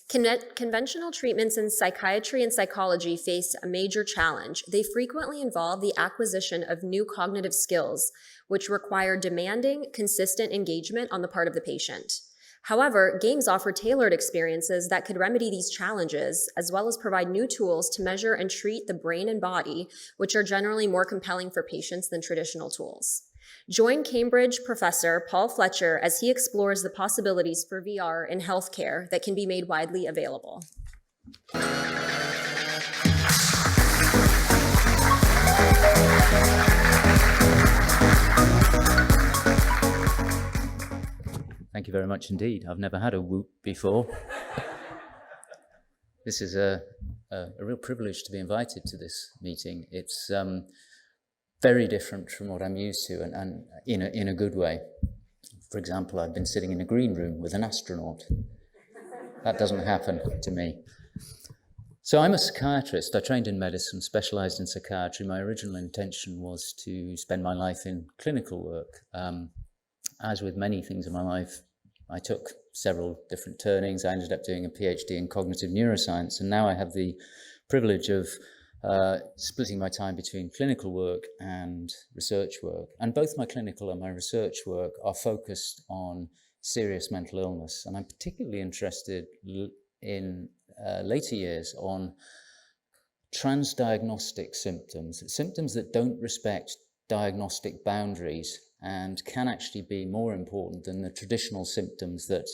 Conventional treatments in psychiatry and psychology face a major challenge. They frequently involve the acquisition of new cognitive skills, which require demanding, consistent engagement on the part of the patient. However, games offer tailored experiences that could remedy these challenges, as well as provide new tools to measure and treat the brain and body, which are generally more compelling for patients than traditional tools. Join Cambridge professor Paul Fletcher as he explores the possibilities for VR in healthcare that can be made widely available. Thank you very much indeed. I've never had a whoop before. This is a real privilege to be invited to this meeting. It's very different from what I'm used to, and in a good way. For example, I've been sitting in a green room with an astronaut. That doesn't happen to me. So I'm a psychiatrist. I trained in medicine, specialized in psychiatry. My original intention was to spend my life in clinical work. As with many things in my life, I took several different turnings. I ended up doing a PhD in cognitive neuroscience, and now I have the privilege of splitting my time between clinical work and research work. And both my clinical and my research work are focused on serious mental illness. And I'm particularly interested in later years on transdiagnostic symptoms, symptoms that don't respect diagnostic boundaries and can actually be more important than the traditional symptoms that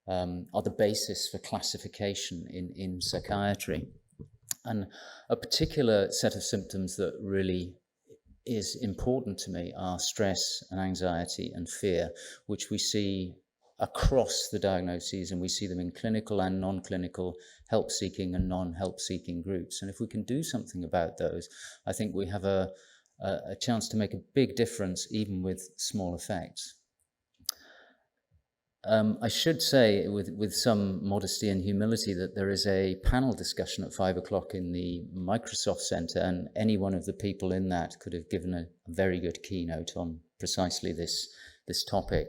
are the basis for classification in psychiatry. And a particular set of symptoms that really is important to me are stress and anxiety and fear, which we see across the diagnoses, and we see them in clinical and non-clinical help-seeking and non-help-seeking groups. And if we can do something about those, I think we have a chance to make a big difference, even with small effects. I should say, with some modesty and humility, that there is a panel discussion at 5 o'clock in the Microsoft Center, and any one of the people in that could have given a very good keynote on precisely this topic.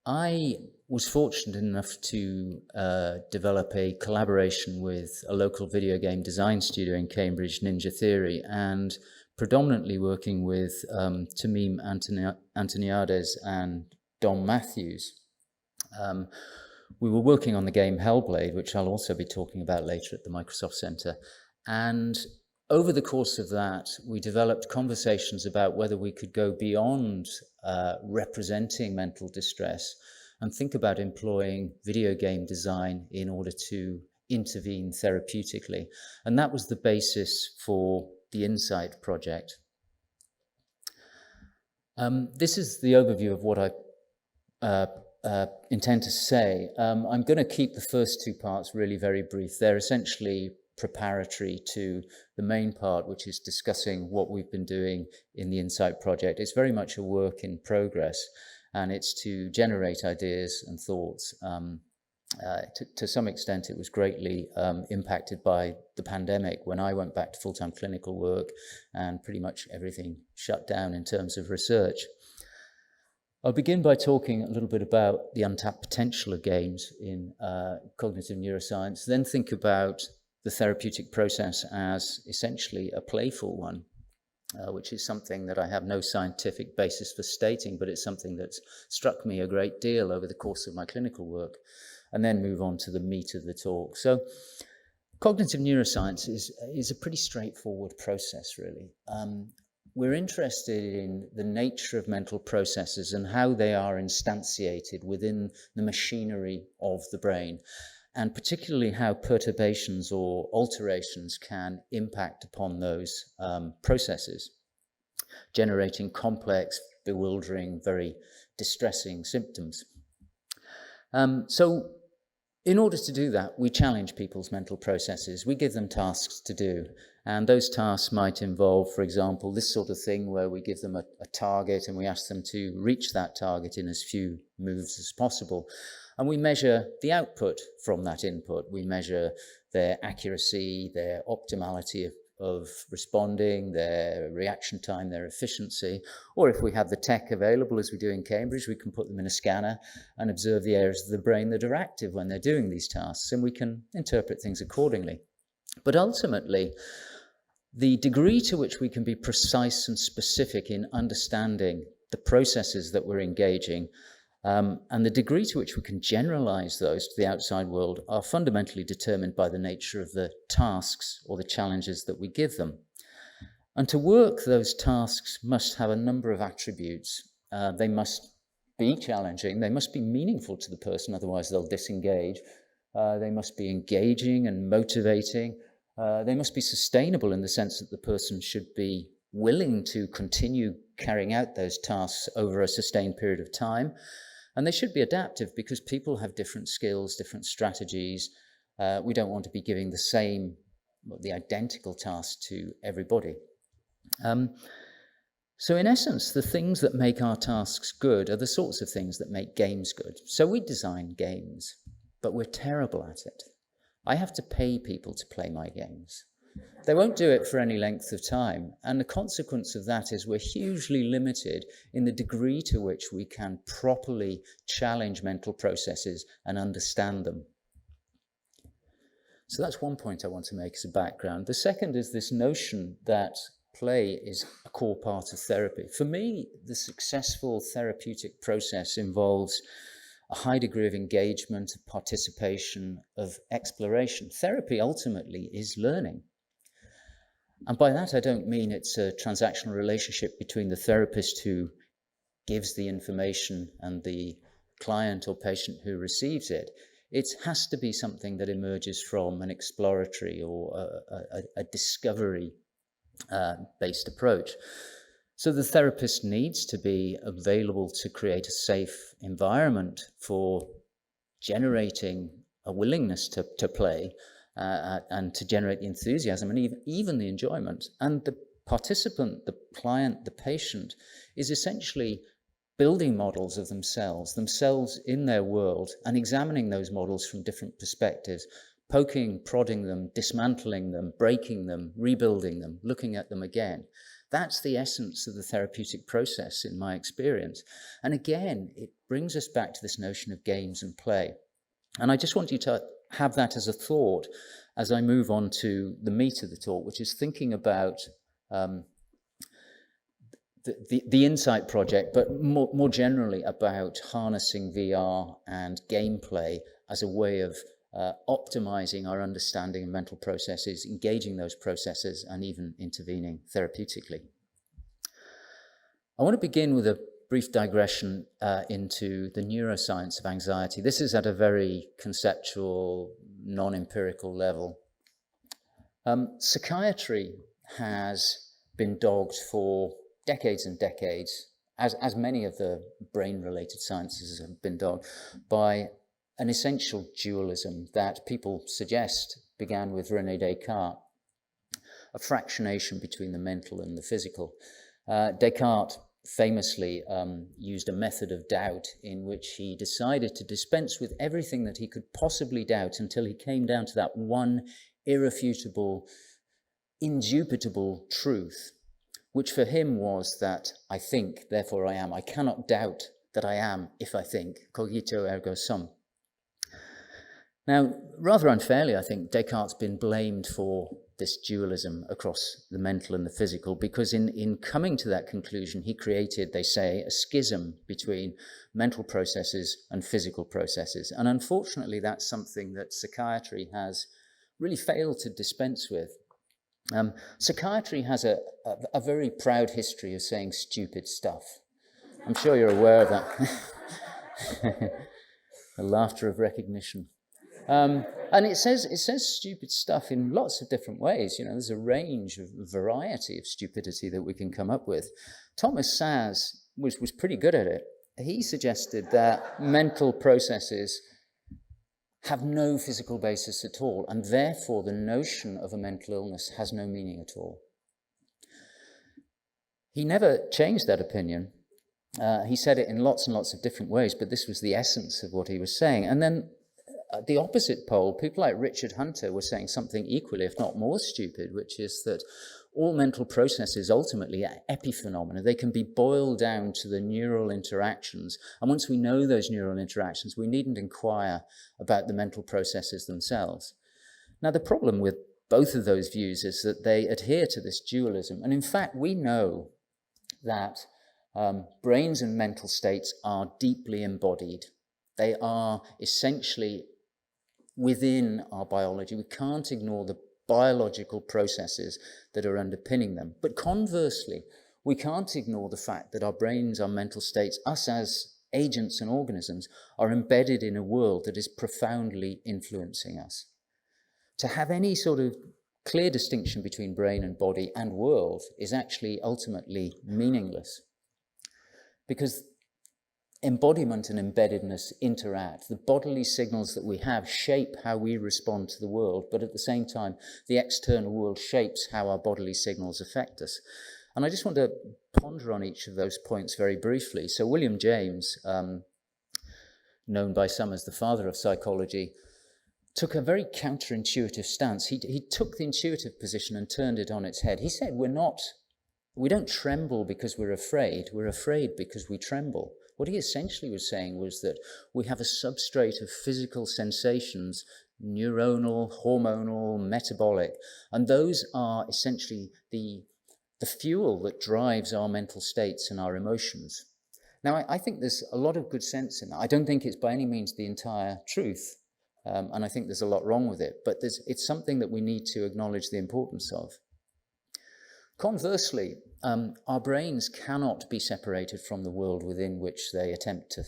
I was fortunate enough to develop a collaboration with a local video game design studio in Cambridge, Ninja Theory, and predominantly working with Tamim Antoniades and Dom Matthews. We were working on the game Hellblade, which I'll also be talking about later at the Microsoft Center. And over the course of that, we developed conversations about whether we could go beyond representing mental distress and think about employing video game design in order to intervene therapeutically. And that was the basis for the Insight project. This is the overview of what I intend to say. I'm going to keep the first two parts really very brief. They're essentially preparatory to the main part, which is discussing what we've been doing in the Insight project. It's very much a work in progress, and it's to generate ideas and thoughts. To some extent, it was greatly impacted by the pandemic when I went back to full-time clinical work and pretty much everything shut down in terms of research. I'll begin by talking a little bit about the untapped potential of games in cognitive neuroscience, then think about the therapeutic process as essentially a playful one, which is something that I have no scientific basis for stating, but it's something that's struck me a great deal over the course of my clinical work, and then move on to the meat of the talk. So cognitive neuroscience is a pretty straightforward process, really. We're interested in the nature of mental processes and how they are instantiated within the machinery of the brain, and particularly how perturbations or alterations can impact upon those processes, generating complex, bewildering, very distressing symptoms. So in order to do that, we challenge people's mental processes. We give them tasks to do. And those tasks might involve, for example, this sort of thing where we give them a target and we ask them to reach that target in as few moves as possible. And we measure the output from that input. We measure their accuracy, their optimality of responding, their reaction time, their efficiency. Or if we have the tech available, as we do in Cambridge, we can put them in a scanner and observe the areas of the brain that are active when they're doing these tasks, and we can interpret things accordingly. But ultimately, the degree to which we can be precise and specific in understanding the processes that we're engaging, and the degree to which we can generalize those to the outside world, are fundamentally determined by the nature of the tasks or the challenges that we give them. And to work, those tasks must have a number of attributes. They must be challenging, they must be meaningful to the person, otherwise they'll disengage. They must be engaging and motivating. They must be sustainable in the sense that the person should be willing to continue carrying out those tasks over a sustained period of time. And they should be adaptive because people have different skills, different strategies. We don't want to be giving the identical task to everybody. So in essence, the things that make our tasks good are the sorts of things that make games good. So we design games, but we're terrible at it. I have to pay people to play my games. They won't do it for any length of time, and the consequence of that is we're hugely limited in the degree to which we can properly challenge mental processes and understand them. So that's one point I want to make as a background. The second is this notion that play is a core part of therapy. For me, the successful therapeutic process involves a high degree of engagement, of participation, of exploration. Therapy ultimately is learning. And by that, I don't mean it's a transactional relationship between the therapist who gives the information and the client or patient who receives it. It has to be something that emerges from an exploratory or a discovery-based approach. So the therapist needs to be available to create a safe environment for generating a willingness to play, and to generate the enthusiasm and even the enjoyment. And the participant, the client, the patient, is essentially building models of themselves in their world, and examining those models from different perspectives, poking, prodding them, dismantling them, breaking them, rebuilding them, looking at them again. That's the essence of the therapeutic process in my experience. And again, it brings us back to this notion of games and play. And I just want you to have that as a thought as I move on to the meat of the talk, which is thinking about the Insight project, but more generally about harnessing VR and gameplay as a way of optimizing our understanding of mental processes, engaging those processes, and even intervening therapeutically. I want to begin with a brief digression into the neuroscience of anxiety. This is at a very conceptual, non-empirical level. Psychiatry has been dogged for decades and decades, as many of the brain-related sciences have been dogged, by an essential dualism that people suggest began with René Descartes, a fractionation between the mental and the physical. Descartes famously used a method of doubt in which he decided to dispense with everything that he could possibly doubt until he came down to that one irrefutable, indubitable truth, which for him was that I think, therefore I am. I cannot doubt that I am if I think. Cogito ergo sum. Now, rather unfairly, I think Descartes' been blamed for this dualism across the mental and the physical, because in coming to that conclusion, he created, they say, a schism between mental processes and physical processes. And unfortunately, that's something that psychiatry has really failed to dispense with. Psychiatry has a very proud history of saying stupid stuff. I'm sure you're aware of that. The laughter of recognition. And it says stupid stuff in lots of different ways. You know, there's a range of variety of stupidity that we can come up with. Thomas Saz was pretty good at it. He suggested that mental processes have no physical basis at all, and therefore the notion of a mental illness has no meaning at all. He never changed that opinion. He said it in lots and lots of different ways, but this was the essence of what he was saying. And then at the opposite pole, people like Richard Hunter were saying something equally, if not more stupid, which is that all mental processes ultimately are epiphenomena. They can be boiled down to the neural interactions. And once we know those neural interactions, we needn't inquire about the mental processes themselves. Now, the problem with both of those views is that they adhere to this dualism. And in fact, we know that brains and mental states are deeply embodied. They are essentially within our biology. We can't ignore the biological processes that are underpinning them. But conversely, we can't ignore the fact that our brains, our mental states, us as agents and organisms, are embedded in a world that is profoundly influencing us. To have any sort of clear distinction between brain and body and world is actually ultimately meaningless, because embodiment and embeddedness interact. The bodily signals that we have shape how we respond to the world, but at the same time, the external world shapes how our bodily signals affect us. And I just want to ponder on each of those points very briefly. So William James, known by some as the father of psychology, took a very counterintuitive stance. He took the intuitive position and turned it on its head. He said, we don't tremble because we're afraid because we tremble. What he essentially was saying was that we have a substrate of physical sensations, neuronal, hormonal, metabolic, and those are essentially the fuel that drives our mental states and our emotions. Now, I think there's a lot of good sense in that. I don't think it's by any means the entire truth, and I think there's a lot wrong with it, but it's something that we need to acknowledge the importance of. Conversely, our brains cannot be separated from the world within which they attempt to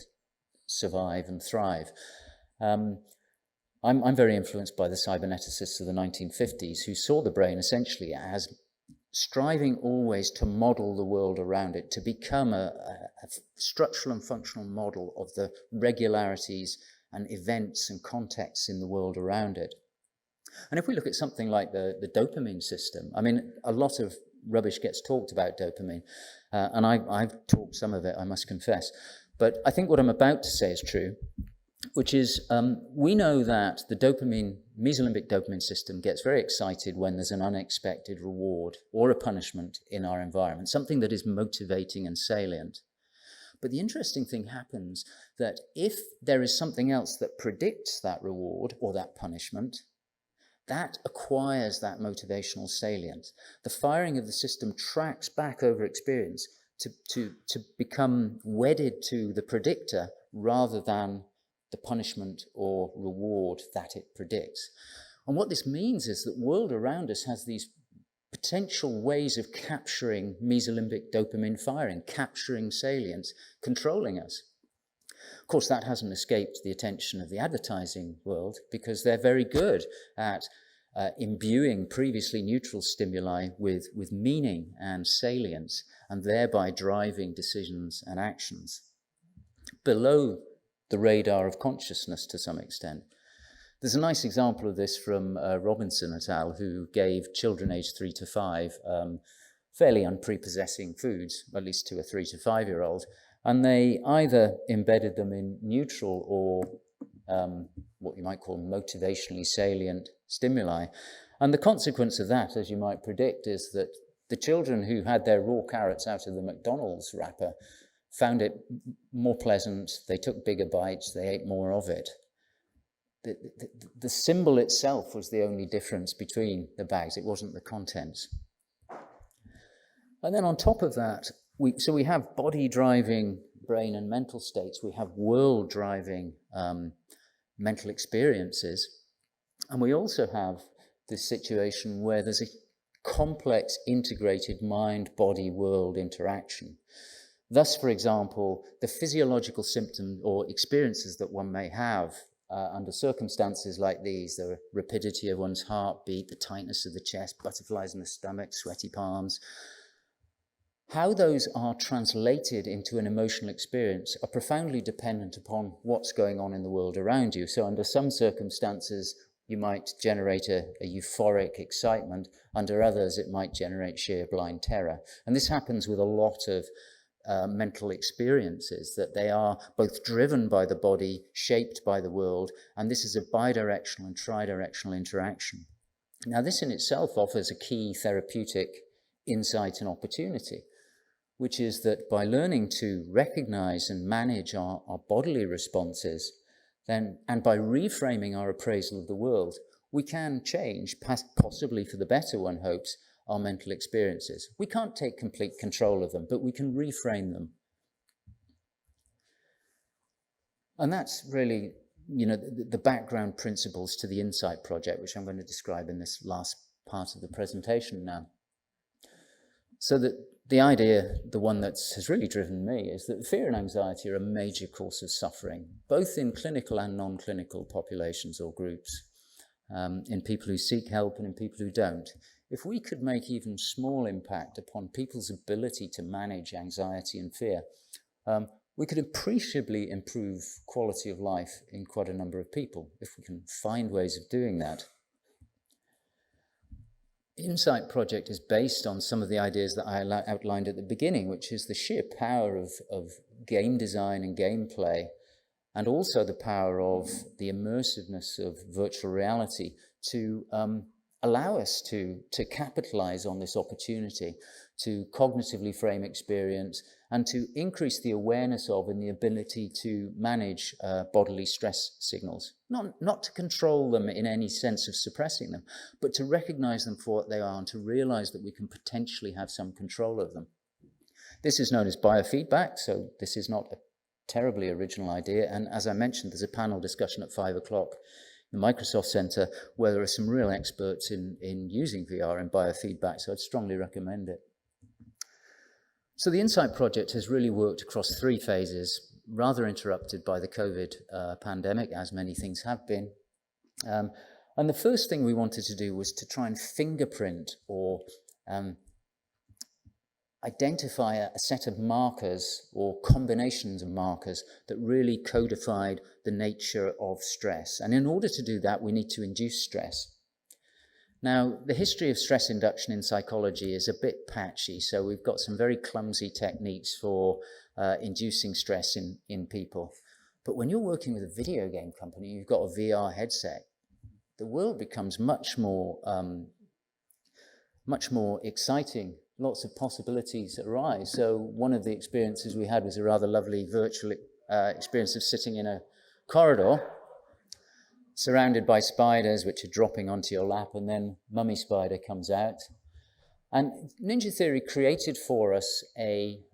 survive and thrive. I'm very influenced by the cyberneticists of the 1950s, who saw the brain essentially as striving always to model the world around it, to become a structural and functional model of the regularities and events and contexts in the world around it. And if we look at something like the dopamine system, I mean, a lot of rubbish gets talked about dopamine, and I've talked some of it, I must confess. But I think what I'm about to say is true, which is we know that the mesolimbic dopamine system gets very excited when there's an unexpected reward or a punishment in our environment, something that is motivating and salient. But the interesting thing happens that if there is something else that predicts that reward or that punishment, that acquires that motivational salience. The firing of the system tracks back over experience to become wedded to the predictor rather than the punishment or reward that it predicts. And what this means is that the world around us has these potential ways of capturing mesolimbic dopamine firing, capturing salience, controlling us. Of course, that hasn't escaped the attention of the advertising world, because they're very good at imbuing previously neutral stimuli with meaning and salience, and thereby driving decisions and actions below the radar of consciousness to some extent. There's a nice example of this from Robinson et al., who gave children aged 3 to 5 fairly unprepossessing foods, at least to a 3 to 5-year-old, and they either embedded them in neutral or what you might call motivationally salient stimuli. And the consequence of that, as you might predict, is that the children who had their raw carrots out of the McDonald's wrapper found it more pleasant, they took bigger bites, they ate more of it. The symbol itself was the only difference between the bags, it wasn't the contents. And then on top of that, we have body-driving brain and mental states, we have world-driving mental experiences, and we also have this situation where there's a complex, integrated mind-body-world interaction. Thus, for example, the physiological symptoms or experiences that one may have under circumstances like these, the rapidity of one's heartbeat, the tightness of the chest, butterflies in the stomach, sweaty palms, how those are translated into an emotional experience are profoundly dependent upon what's going on in the world around you. So under some circumstances, you might generate a euphoric excitement. Under others, it might generate sheer blind terror. And this happens with a lot of mental experiences, that they are both driven by the body, shaped by the world, and this is a bidirectional and tridirectional interaction. Now, this in itself offers a key therapeutic insight and opportunity, which is that by learning to recognize and manage our bodily responses, then, and by reframing our appraisal of the world, we can change, possibly for the better, one hopes, our mental experiences. We can't take complete control of them, but we can reframe them. And that's really, the background principles to the Insight project, which I'm going to describe in this last part of the presentation now. So that the idea, the one that has really driven me, is that fear and anxiety are a major cause of suffering, both in clinical and non-clinical populations or groups, in people who seek help and in people who don't. If we could make even small impact upon people's ability to manage anxiety and fear, we could appreciably improve quality of life in quite a number of people, if we can find ways of doing that. The Insight project is based on some of the ideas that I outlined at the beginning, which is the sheer power of game design and gameplay, and also the power of the immersiveness of virtual reality to allow us to capitalize on this opportunity to cognitively frame experience and to increase the awareness of and the ability to manage bodily stress signals. Not to control them in any sense of suppressing them, but to recognize them for what they are and to realize that we can potentially have some control of them. This is known as biofeedback, so this is not a terribly original idea. And as I mentioned, there's a panel discussion at 5 o'clock in the Microsoft Center where there are some real experts in using VR and biofeedback, so I'd strongly recommend it. So the Insight project has really worked across 3 phases, rather interrupted by the COVID pandemic, as many things have been. And the first thing we wanted to do was to try and fingerprint or identify a set of markers or combinations of markers that really codified the nature of stress. And in order to do that, we need to induce stress. Now, the history of stress induction in psychology is a bit patchy, so we've got some very clumsy techniques for inducing stress in people. But when you're working with a video game company, you've got a VR headset, the world becomes much more exciting. Lots of possibilities arise. So one of the experiences we had was a rather lovely virtual experience of sitting in a corridor surrounded by spiders which are dropping onto your lap, and then Mummy Spider comes out. And Ninja Theory created for us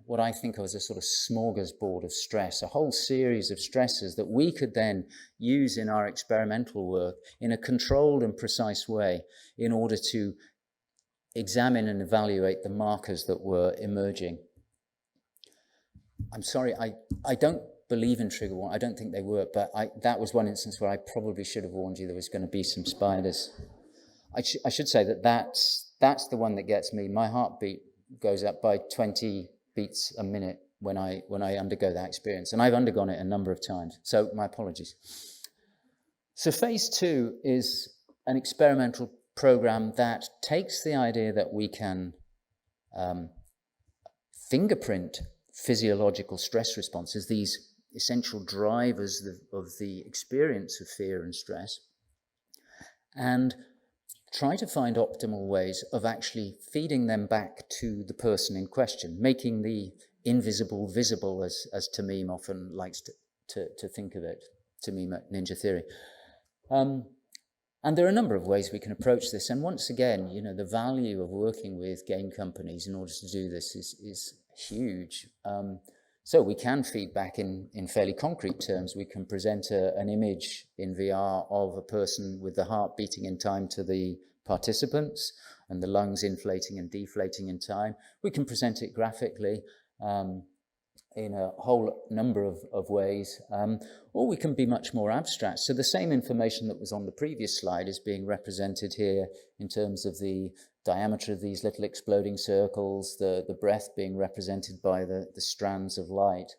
what I think of as a sort of smorgasbord of stress, a whole series of stresses that we could then use in our experimental work in a controlled and precise way in order to examine and evaluate the markers that were emerging. I'm sorry, I don't believe in trigger warning. I don't think they work, but that was one instance where I probably should have warned you there was going to be some spiders. I should say that's the one that gets me. My heartbeat goes up by 20 beats a minute when I undergo that experience, and I've undergone it a number of times, so my apologies. So phase 2 is an experimental program that takes the idea that we can fingerprint physiological stress responses, these essential drivers of the experience of fear and stress, and try to find optimal ways of actually feeding them back to the person in question, making the invisible visible, as Tamim often likes to think of it, Tamim at Ninja Theory. And there are a number of ways we can approach this. And once again, the value of working with game companies in order to do this is huge. So we can feed back in fairly concrete terms. We can present an image in VR of a person with the heart beating in time to the participants and the lungs inflating and deflating in time. We can present it graphically in a whole number of ways, or we can be much more abstract. So the same information that was on the previous slide is being represented here in terms of the diameter of these little exploding circles, the breath being represented by the strands of light.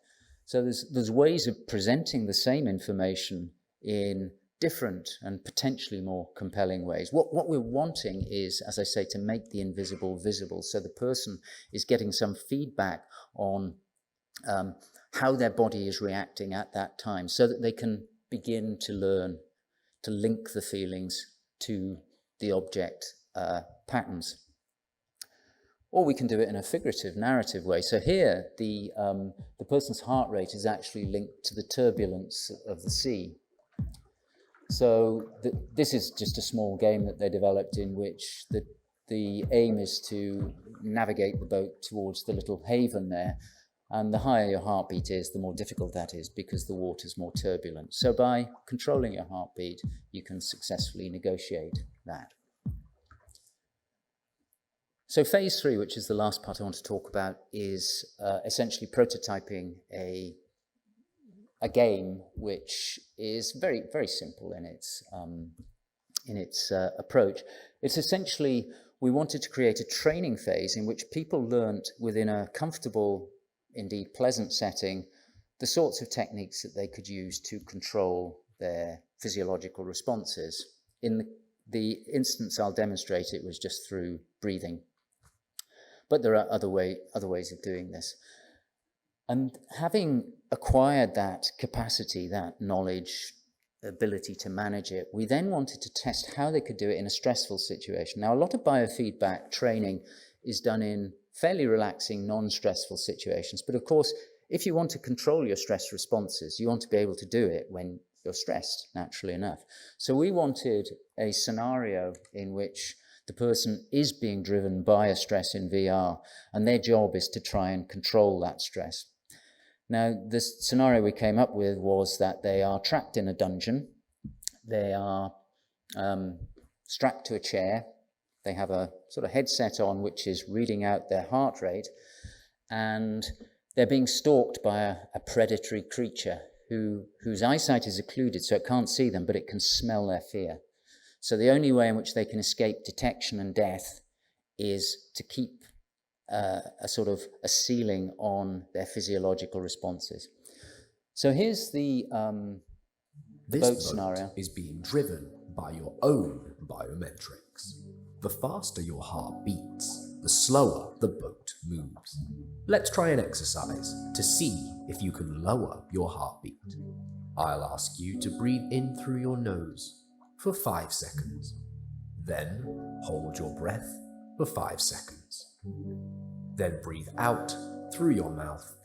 So there's ways of presenting the same information in different and potentially more compelling ways. What we're wanting is, as I say, to make the invisible visible, so the person is getting some feedback on how their body is reacting at that time, so that they can begin to learn to link the feelings to the object patterns. Or we can do it in a figurative, narrative way. So here, the person's heart rate is actually linked to the turbulence of the sea. So this is just a small game that they developed in which the aim is to navigate the boat towards the little haven there. And the higher your heartbeat is, the more difficult that is because the water's more turbulent. So by controlling your heartbeat, you can successfully negotiate that. So phase 3, which is the last part I want to talk about, is essentially prototyping a game which is very, very simple in its approach. It's essentially, we wanted to create a training phase in which people learnt within a comfortable, indeed pleasant setting, the sorts of techniques that they could use to control their physiological responses. In the instance I'll demonstrate, it was just through breathing. But there are other ways of doing this. And having acquired that capacity, that knowledge, ability to manage it, we then wanted to test how they could do it in a stressful situation. Now, a lot of biofeedback training is done in fairly relaxing, non-stressful situations. But of course, if you want to control your stress responses, you want to be able to do it when you're stressed, naturally enough. So we wanted a scenario in which the person is being driven by a stress in VR, and their job is to try and control that stress. Now, the scenario we came up with was that they are trapped in a dungeon. They are strapped to a chair. They have a sort of headset on which is reading out their heart rate, and they're being stalked by a predatory creature whose eyesight is occluded, so it can't see them, but it can smell their fear. So the only way in which they can escape detection and death is to keep a sort of a ceiling on their physiological responses. So here's the boat scenario. Is being driven by your own biometrics. The faster your heart beats, the slower the boat moves. Let's try an exercise to see if you can lower your heartbeat. I'll ask you to breathe in through your nose for 5 seconds. Then hold your breath for 5 seconds. Then breathe out through your mouth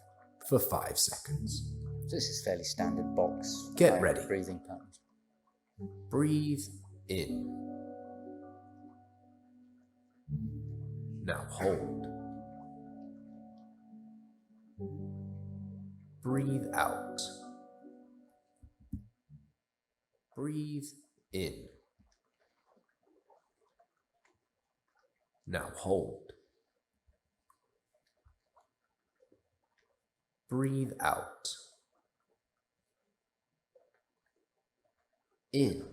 for 5 seconds. This is fairly standard box. Get ready. Breathing patterns. Breathe in. Now hold. Breathe out. Breathe in. Now hold. Breathe out. In.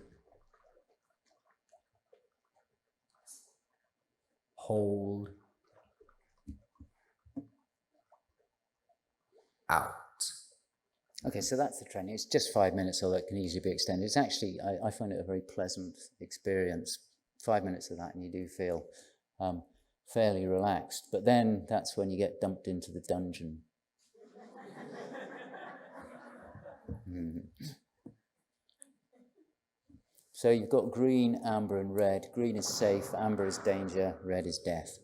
Hold. Out. Okay, so that's the training. It's just 5 minutes, although it can easily be extended. It's actually, I find it a very pleasant experience. 5 minutes of that and you do feel fairly relaxed. But then that's when you get dumped into the dungeon. So you've got green, amber and red. Green is safe, amber is danger, red is death.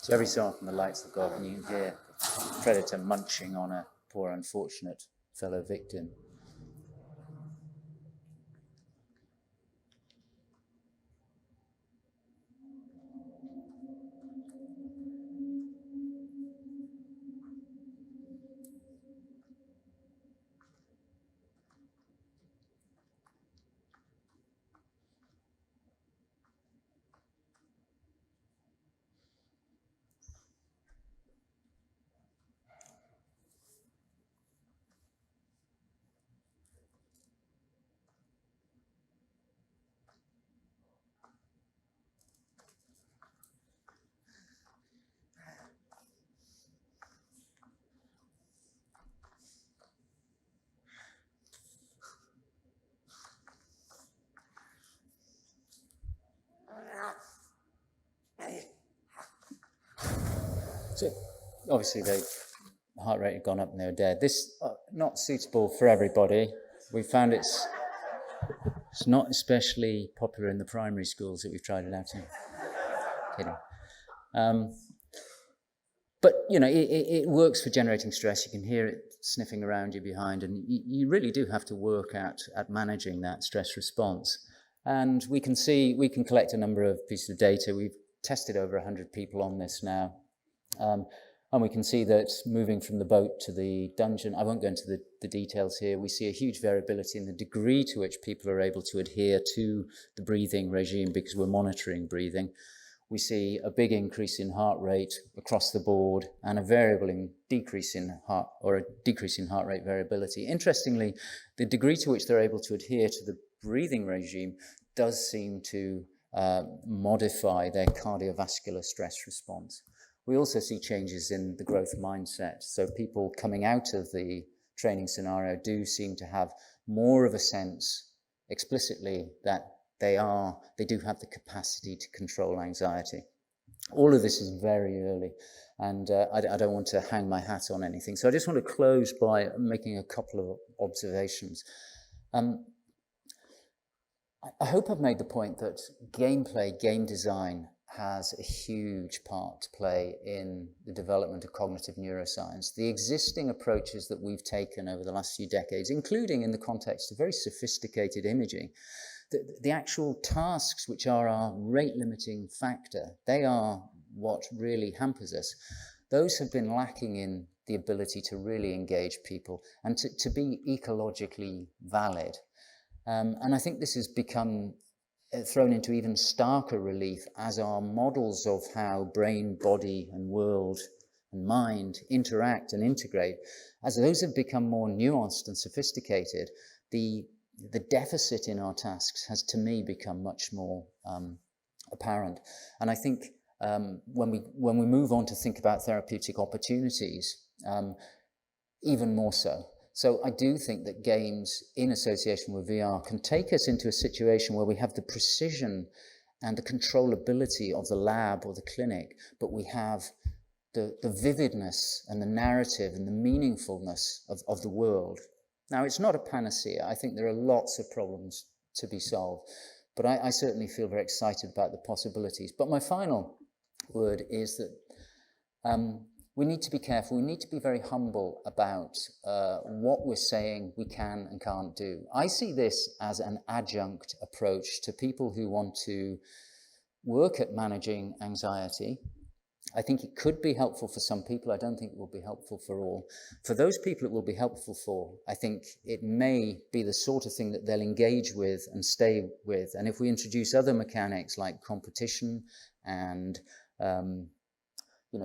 So every so often the lights will go up and you can hear the predator munching on a poor unfortunate fellow victim. So obviously the heart rate had gone up and they were dead. This not suitable for everybody. We found it's not especially popular in the primary schools that we've tried it out in. Kidding. But you know, it works for generating stress. You can hear it sniffing around you behind, and you really do have to work at managing that stress response. And we can collect a number of pieces of data. We've tested over 100 people on this now. And we can see that moving from the boat to the dungeon, I won't go into the details here, we see a huge variability in the degree to which people are able to adhere to the breathing regime because we're monitoring breathing. We see a big increase in heart rate across the board and a decrease in heart rate variability. Interestingly, the degree to which they're able to adhere to the breathing regime does seem to modify their cardiovascular stress response. We also see changes in the growth mindset. So people coming out of the training scenario do seem to have more of a sense explicitly that they do have the capacity to control anxiety. All of this is very early, and I don't want to hang my hat on anything. So I just want to close by making a couple of observations. I hope I've made the point that gameplay, game design, has a huge part to play in the development of cognitive neuroscience. The existing approaches that we've taken over the last few decades, including in the context of very sophisticated imaging, the actual tasks which are our rate-limiting factor, they are what really hampers us. Those have been lacking in the ability to really engage people and to be ecologically valid. And I think this has become thrown into even starker relief as our models of how brain, body, and world and mind interact and integrate. As those have become more nuanced and sophisticated, the deficit in our tasks has, to me, become much more apparent. And I think when we move on to think about therapeutic opportunities, even more so. So I do think that games in association with VR can take us into a situation where we have the precision and the controllability of the lab or the clinic, but we have the vividness and the narrative and the meaningfulness of the world. Now, it's not a panacea. I think there are lots of problems to be solved, but I certainly feel very excited about the possibilities. But my final word is that we need to be careful. We need to be very humble about what we're saying we can and can't do. I see this as an adjunct approach to people who want to work at managing anxiety. I think it could be helpful for some people. I don't think it will be helpful for all. For those people it will be helpful for, I think it may be the sort of thing that they'll engage with and stay with. And if we introduce other mechanics like competition and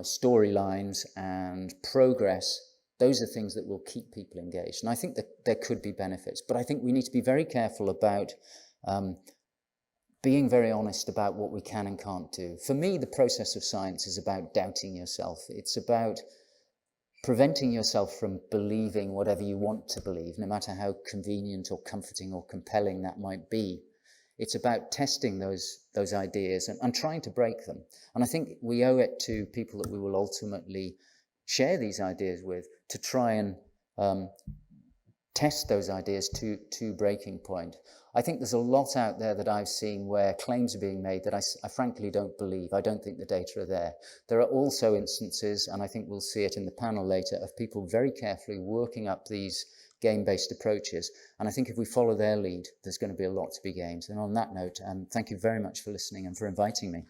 storylines and progress, those are things that will keep people engaged. And I think that there could be benefits, but I think we need to be very careful about being very honest about what we can and can't do. For me, the process of science is about doubting yourself. It's about preventing yourself from believing whatever you want to believe, no matter how convenient or comforting or compelling that might be. It's about testing those ideas and trying to break them. And I think we owe it to people that we will ultimately share these ideas with to try and test those ideas to breaking point. I think there's a lot out there that I've seen where claims are being made that I frankly don't believe. I don't think the data are there. There are also instances, and I think we'll see it in the panel later, of people very carefully working up these game-based approaches. And I think if we follow their lead, there's going to be a lot to be gained. And on that note, thank you very much for listening and for inviting me.